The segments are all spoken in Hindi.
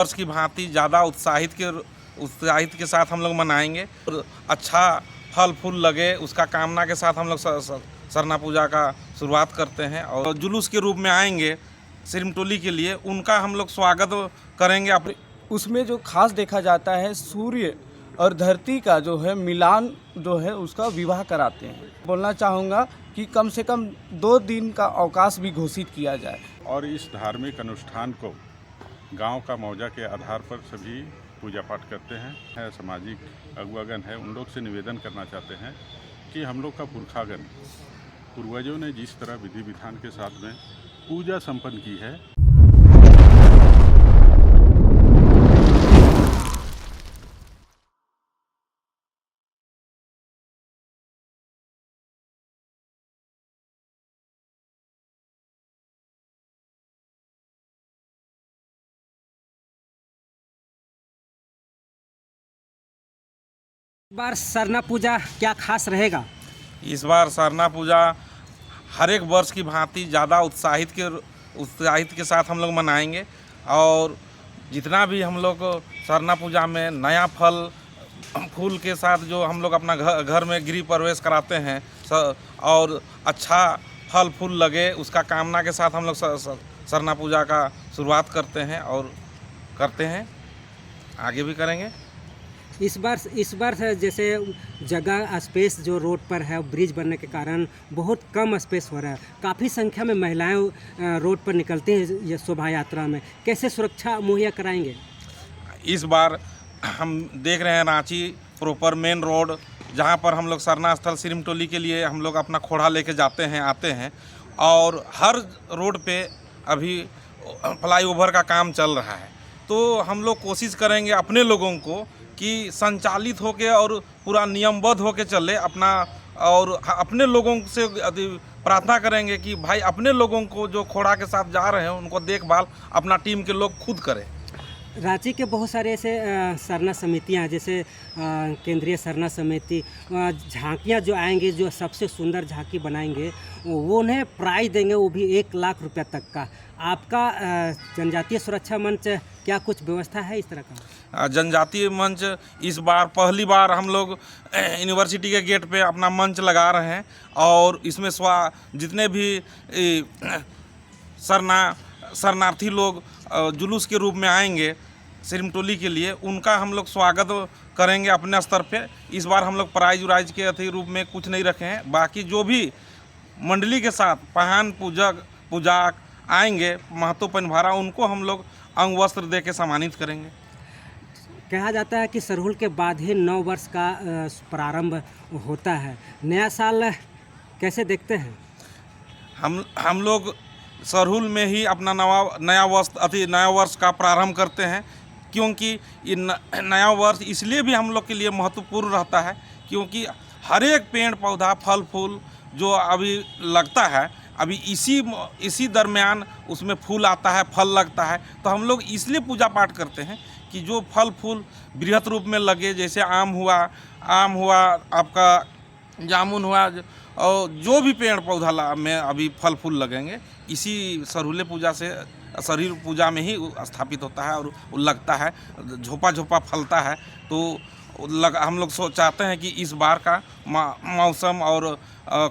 वर्ष की भांति ज़्यादा उत्साहित के साथ हम लोग मनाएंगे और अच्छा फल फूल लगे उसका कामना के साथ हम लोग सरना पूजा का शुरुआत करते हैं और जुलूस के रूप में आएंगे सिरमटोली के लिए, उनका हम लोग स्वागत करेंगे। अपने उसमें जो खास देखा जाता है सूर्य और धरती का जो है मिलान जो है उसका विवाह कराते हैं। बोलना चाहूँगा कि कम से कम 2 दिन का अवकाश भी घोषित किया जाए। और इस धार्मिक अनुष्ठान को गांव का मौजा के आधार पर सभी पूजा पाठ करते हैं। सामाजिक अगुवागण है, उन लोग से निवेदन करना चाहते हैं कि हम लोग का पुरखागण पूर्वजों ने जिस तरह विधि विधान के साथ में पूजा संपन्न की है, इस बार सरना पूजा क्या खास रहेगा? इस बार सरना पूजा हर एक वर्ष की भांति ज़्यादा उत्साहित के साथ हम लोग मनाएंगे और जितना भी हम लोग सरना पूजा में नया फल फूल के साथ जो हम लोग अपना घर में गृह प्रवेश कराते हैं और अच्छा फल फूल लगे उसका कामना के साथ हम लोग सरना पूजा का शुरुआत करते हैं और करते हैं, आगे भी करेंगे। इस बार जैसे जगह स्पेस जो रोड पर है ब्रिज बनने के कारण बहुत कम स्पेस हो रहा है, काफ़ी संख्या में महिलाएं रोड पर निकलती हैं ये शोभा यात्रा में, कैसे सुरक्षा मुहैया कराएंगे? इस बार हम देख रहे हैं रांची प्रॉपर मेन रोड जहां पर हम लोग सरना स्थल सिरमटोली के लिए हम लोग अपना खोड़ा लेके जाते हैं आते हैं और हर रोड पे अभी फ्लाईओवर का काम चल रहा है, तो हम लोग कोशिश करेंगे अपने लोगों को कि संचालित होके और पूरा नियमबद्ध होके चले अपना, और अपने लोगों से प्रार्थना करेंगे कि भाई अपने लोगों को जो खोड़ा के साथ जा रहे हैं उनको देखभाल अपना टीम के लोग खुद करें। रांची के बहुत सारे ऐसे सरना समितियां हैं, जैसे केंद्रीय सरना समिति, झांकियां जो आएंगे जो सबसे सुंदर झांकी बनाएंगे वो उन्हें प्राइज देंगे, वो भी 1 लाख रुपया तक का। आपका जनजातीय सुरक्षा मंच क्या कुछ व्यवस्था है इस तरह का? जनजातीय मंच इस बार पहली बार हम लोग यूनिवर्सिटी के गेट पे अपना मंच लगा रहे हैं और इसमें जितने भी शरणार्थी लोग जुलूस के रूप में आएंगे सिरमटोली के लिए, उनका हम लोग स्वागत करेंगे अपने स्तर पे। इस बार हम लोग प्राइज उराइज के रूप में कुछ नहीं रखे हैं, बाकी जो भी मंडली के साथ पहान पूजक आएंगे महतो पनभारा, उनको हम लोग अंग वस्त्र दे के सम्मानित करेंगे। कहा जाता है कि सरहुल के बाद ही 9 वर्ष का प्रारंभ होता है, नया साल कैसे देखते हैं? हम लोग सरहुल में ही अपना नया वर्ष का प्रारंभ करते हैं, क्योंकि ये नया वर्ष इसलिए भी हम लोग के लिए महत्वपूर्ण रहता है क्योंकि हर एक पेड़ पौधा फल फूल जो अभी लगता है, अभी इसी दरमियान उसमें फूल आता है, फल लगता है, तो हम लोग इसलिए पूजा पाठ करते हैं कि जो फल फूल बृहत रूप में लगे, जैसे आम हुआ आपका जामुन हुआ और जो भी पेड़ पौधा में अभी फल फूल लगेंगे, इसी सरहुल पूजा में ही स्थापित होता है और लगता है, झोपा फलता है। तो हम लोग चाहते हैं कि इस बार का मौसम और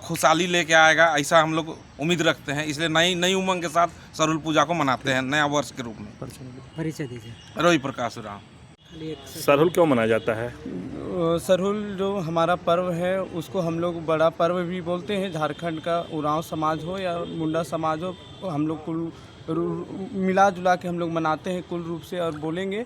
खुशहाली लेके आएगा, ऐसा हम लोग उम्मीद रखते हैं, इसलिए नई उमंग के साथ सरहुल पूजा को मनाते हैं नया वर्ष के रूप में। परिचय दीजिए। रोही प्रकाश राम। सरहुल क्यों मनाया जाता है? सरहुल जो हमारा पर्व है उसको हम लोग बड़ा पर्व भी बोलते हैं। झारखंड का उरांव समाज हो या मुंडा समाज हो, हम लोग कुल मिला जुला के हम लोग मनाते हैं कुल रूप से। और बोलेंगे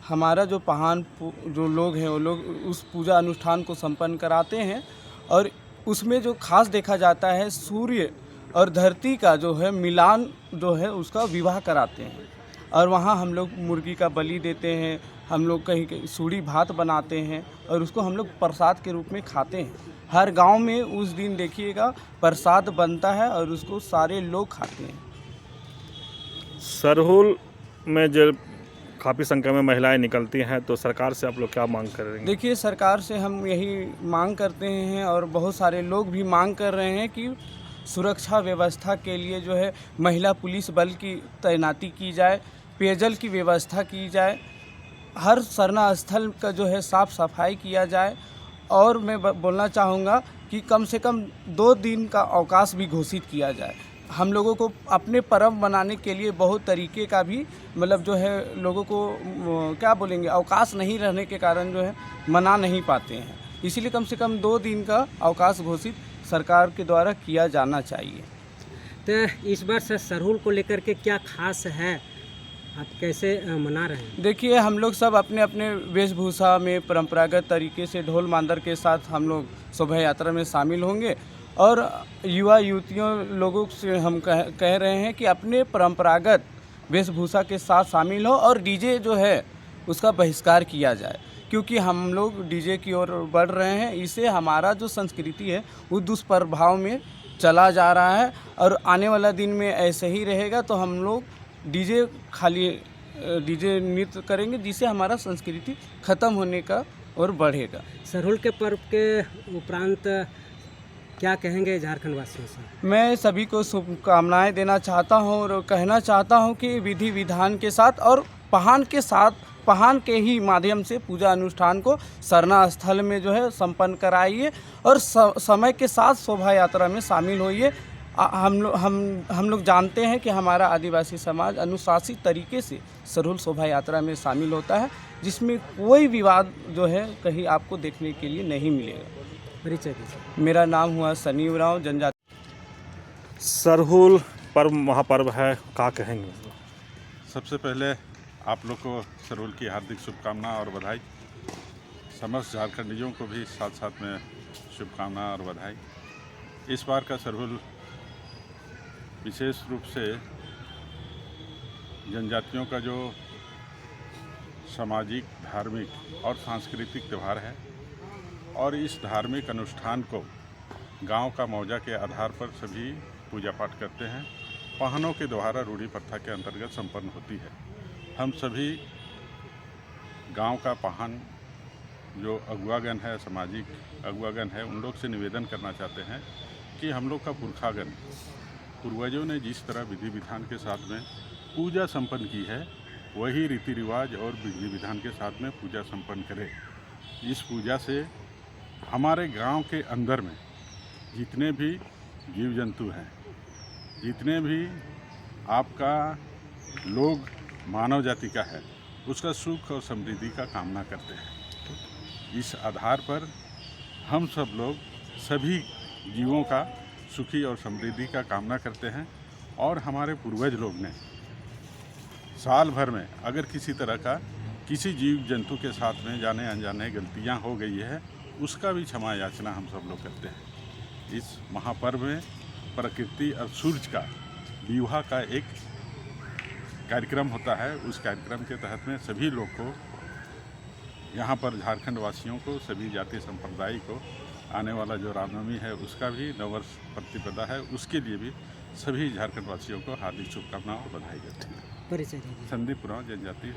हमारा जो पहान जो लोग हैं वो लोग उस पूजा अनुष्ठान को संपन्न कराते हैं और उसमें जो खास देखा जाता है सूर्य और धरती का जो है मिलान जो है उसका विवाह कराते हैं और वहाँ हम लोग मुर्गी का बलि देते हैं, हम लोग कहीं सूढ़ी भात बनाते हैं और उसको हम लोग प्रसाद के रूप में खाते हैं। हर गांव में उस दिन देखिएगा प्रसाद बनता है और उसको सारे लोग खाते हैं। सरहुल में जब काफ़ी संख्या में महिलाएं निकलती हैं तो सरकार से आप लोग क्या मांग कर रहे हैं? देखिए, सरकार से हम यही मांग करते हैं और बहुत सारे लोग भी मांग कर रहे हैं कि सुरक्षा व्यवस्था के लिए जो है महिला पुलिस बल की तैनाती की जाए, पेयजल की व्यवस्था की जाए, हर सरना स्थल का जो है साफ़ सफाई किया जाए। और मैं बोलना चाहूँगा कि कम से कम 2 दिन का अवकाश भी घोषित किया जाए। हम लोगों को अपने पर्व मनाने के लिए बहुत तरीके का भी मतलब जो है लोगों को क्या बोलेंगे, अवकाश नहीं रहने के कारण जो है मना नहीं पाते हैं। इसीलिए कम से कम 2 दिन का अवकाश घोषित सरकार के द्वारा किया जाना चाहिए। तो इस बार सर सरहुल को लेकर के क्या खास है, आप कैसे मना रहे हैं? देखिए, हम लोग सब अपने अपने वेशभूषा में परंपरागत तरीके से ढोल मांदर के साथ हम लोग शोभा यात्रा में शामिल होंगे। और युवा युवतियों लोगों से हम कह रहे हैं कि अपने परंपरागत वेशभूषा के साथ शामिल हो और डीजे जो है उसका बहिष्कार किया जाए, क्योंकि हम लोग डीजे की ओर बढ़ रहे हैं। इससे हमारा जो संस्कृति है वो दुष्प्रभाव में चला जा रहा है और आने वाला दिन में ऐसे ही रहेगा। तो हम लोग डीजे नृत्य करेंगे, जिससे हमारा संस्कृति ख़त्म होने का और बढ़ेगा। सरहुल के पर्व के उपरांत क्या कहेंगे झारखंड वासियों से? मैं सभी को शुभकामनाएं देना चाहता हूं और कहना चाहता हूं कि विधि विधान के साथ और पहान के ही माध्यम से पूजा अनुष्ठान को सरना स्थल में जो है संपन्न कराइए और समय के साथ शोभा यात्रा में शामिल होइए। हम लोग जानते हैं कि हमारा आदिवासी समाज अनुशासित तरीके से सरहुल शोभा यात्रा में शामिल होता है, जिसमें कोई विवाद जो है कहीं आपको देखने के लिए नहीं मिलेगा। परिचय दीजिए। मेरा नाम हुआ सनी उरांव, जनजाति। सरहुल पर्व महापर्व है, क्या कहेंगे? सबसे पहले आप लोग को सरहुल की हार्दिक शुभकामना और बधाई। समस्त झारखंडियों को भी साथ साथ में शुभकामना और बधाई। इस बार का सरहुल विशेष रूप से जनजातियों का जो सामाजिक, धार्मिक और सांस्कृतिक त्यौहार है और इस धार्मिक अनुष्ठान को गांव का मौजा के आधार पर सभी पूजा पाठ करते हैं। पाहनों के द्वारा रूढ़ी प्रथा के अंतर्गत संपन्न होती है। हम सभी गांव का पाहन जो अगुआगण है, सामाजिक अगुआगण है, उन लोग से निवेदन करना चाहते हैं कि हम लोग का पुरखागण पूर्वजों ने जिस तरह विधि विधान के साथ में पूजा संपन्न की है, वही रीति रिवाज और विधि विधान के साथ में पूजा संपन्न करें। इस पूजा से हमारे गांव के अंदर में जितने भी जीव जंतु हैं, जितने भी आपका लोग मानव जाति का है, उसका सुख और समृद्धि का कामना करते हैं। इस आधार पर हम सब लोग सभी जीवों का सुखी और समृद्धि का कामना करते हैं। और हमारे पूर्वज लोग ने साल भर में अगर किसी तरह का किसी जीव जंतु के साथ में जाने अनजाने गलतियां हो गई है, उसका भी क्षमा याचना हम सब लोग करते हैं। इस महापर्व में प्रकृति और सूर्य का विवाह का एक कार्यक्रम होता है। उस कार्यक्रम के तहत में सभी लोग को, यहाँ पर झारखंड वासियों को, सभी जाति संप्रदाय को आने वाला जो रामनवमी है उसका भी नववर्ष प्रतिपदा है, उसके लिए भी सभी झारखंड वासियों को हार्दिक शुभकामनाएं और बधाई देते हैं। परिचय दीजिए। संदीप उरांव, जनजाति